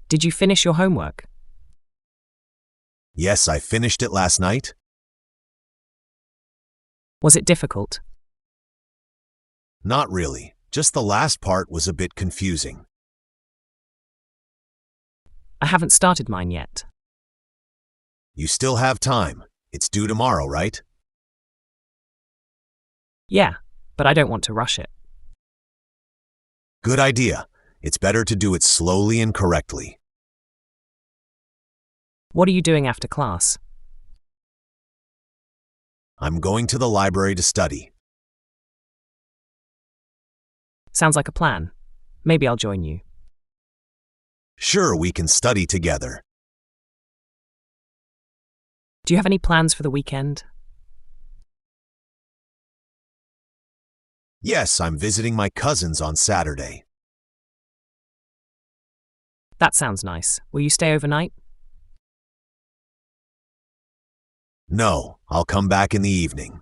Did you finish your homework? Yes, I finished it last night. Was it difficult? Not really. Just the last part was a bit confusing. I haven't started mine yet. You still have time. It's due tomorrow, right? Yeah, but I don't want to rush it. Good idea. It's better to do it slowly and correctly. What are you doing after class? I'm going to the library to study. Sounds like a plan. Maybe I'll join you. Sure, we can study together. Do you have any plans for the weekend? Yes, I'm visiting my cousins on Saturday. That sounds nice. Will you stay overnight? No, I'll come back in the evening.